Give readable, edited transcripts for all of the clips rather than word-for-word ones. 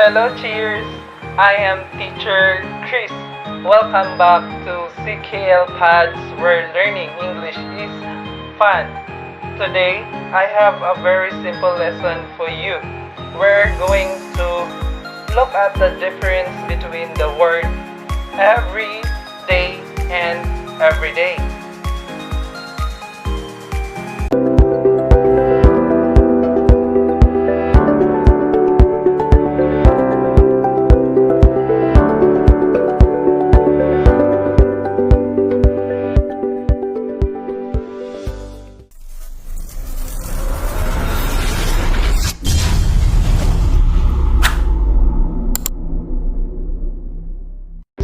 Hello, cheers! I am teacher Chris. Welcome back to CKL Pads where learning English is fun. Today, I have a very simple lesson for you. We're going to look at the difference between the word every day and everyday.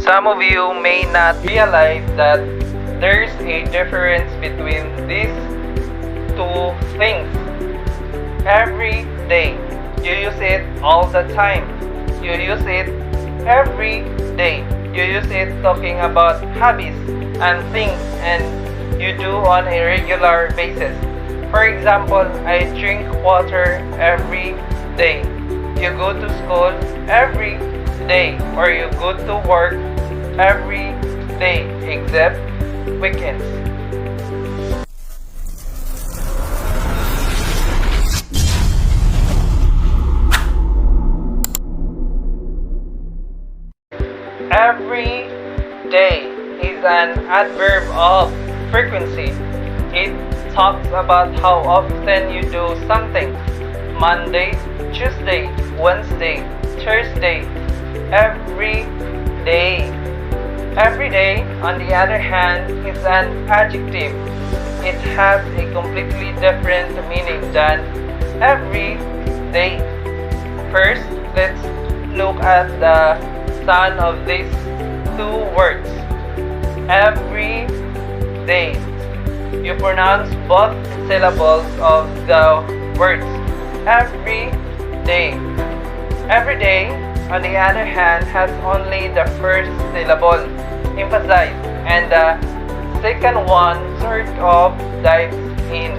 Some of you may not realize that there's a difference between these two things. Every day, you use it all the time. You use it every day. You use it talking about habits and things and you do on a regular basis. For example, I drink water every day. You go to school every day or you go to work every day except weekends. Every day is an adverb of frequency. It talks about how often you do something. Monday, Tuesday, Wednesday, Thursday, every day. Every day, on the other hand, is an adjective. It has a completely different meaning than every day. First, let's look at the sound of these two words. Every day. You pronounce both syllables of the words. Every day. Every day, on the other hand, has only the first syllable emphasized and the second one sort of dives in.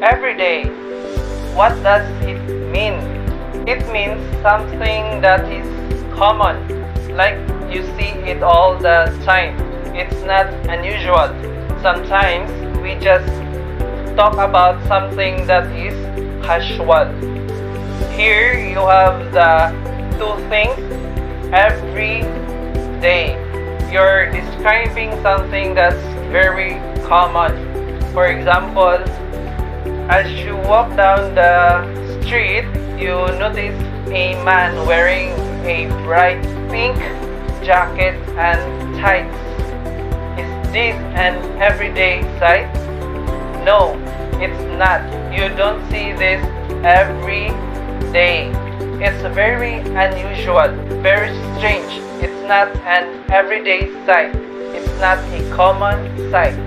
Every day. What does it mean? It means something that is common, like you see it all the time. It's not unusual. Sometimes we just talk about something that is casual. Here you have the two things. Every day. You're describing something that's very common. For example, as you walk down the street, you notice a man wearing a bright pink jacket and tights. Is this an everyday sight? No, it's not. You don't see this every day. It's very unusual, very strange. It's not an everyday sight. It's not a common sight.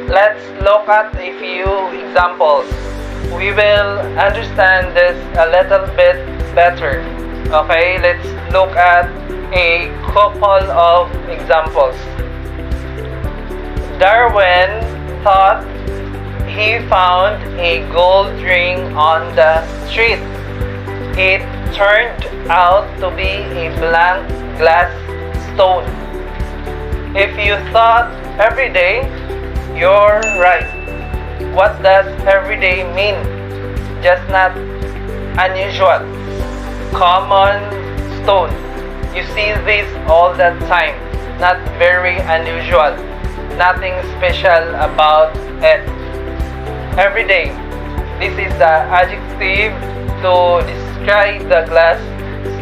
Let's look at a few examples. We will understand this a little bit better. Okay, let's look at a couple of examples. Darwin thought he found a gold ring on the street. It turned out to be a blank glass stone. If you thought every day, you're right. What does everyday mean? Just not unusual. Common stone. You see this all the time. Not very unusual. Nothing special about it. Everyday. This is the adjective to describe the glass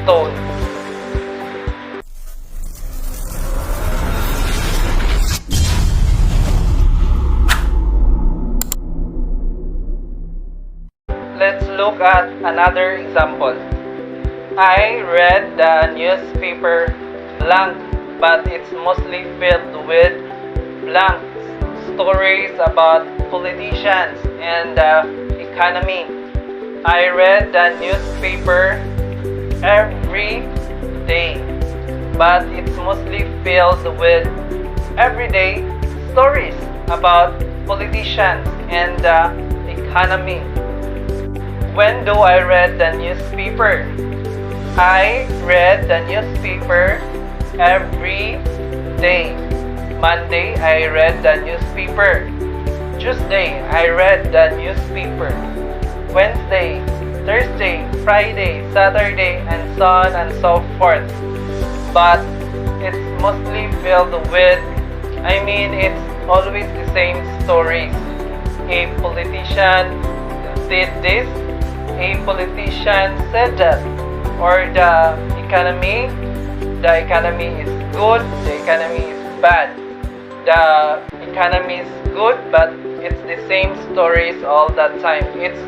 stone. Let's look at another example. I read the newspaper blank, but it's mostly filled with blank stories about politicians and the economy. I read the newspaper every day, but it's mostly filled with everyday stories about politicians and the economy. When do I read the newspaper? I read the newspaper every day. Monday, I read the newspaper. Tuesday, I read the newspaper. Wednesday, Thursday, Friday, Saturday, and so on and so forth. But it's mostly filled with, it's always the same stories. A politician did this, a politician said that, or the economy is good, the economy is bad. The economy is good, but it's the same stories all the time. It's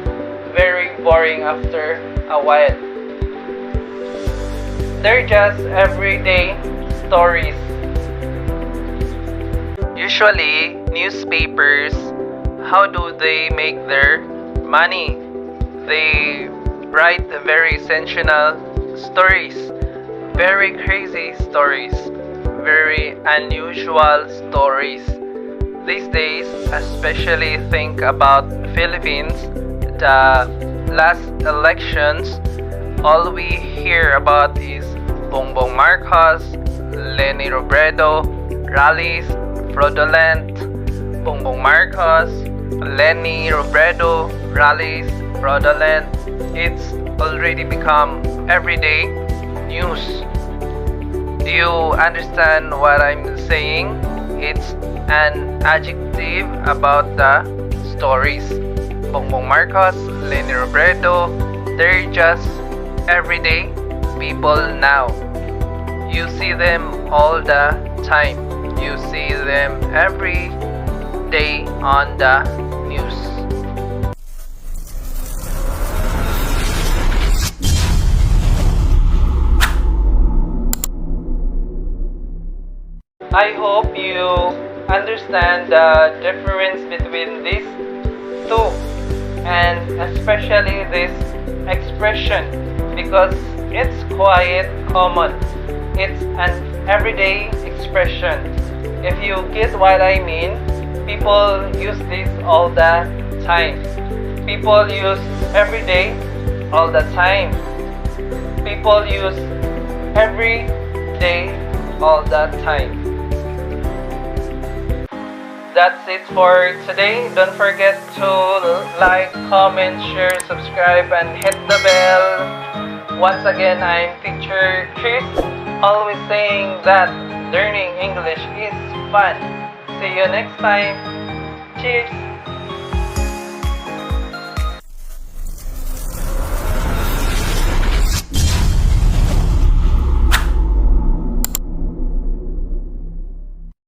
very boring after a while. They're just everyday stories. Usually, newspapers, how do they make their money? They write very sensational stories, very crazy stories, very unusual stories. These days, especially think about Philippines, the last elections, all we hear about is Bongbong Marcos, Leni Robredo, rallies, fraudulent, Bongbong Marcos, Leni Robredo, rallies, fraudulent. It's already become everyday news. Do you understand what I'm saying? It's an adjective about the stories. Bongbong Marcos, Leni Robredo, they're just everyday people now. You see them all the time. You see them every day on the news. I hope you understand the difference between these two, and especially this expression, because it's quite common. It's an everyday expression. If you get what I mean, people use this all the time. People use every day all the time. People use every day all the time. That's it for today. Don't forget to like, comment, share, subscribe, and hit the bell. Once again, I'm Teacher Chris, always saying that learning English is fun. See you next time. Cheers!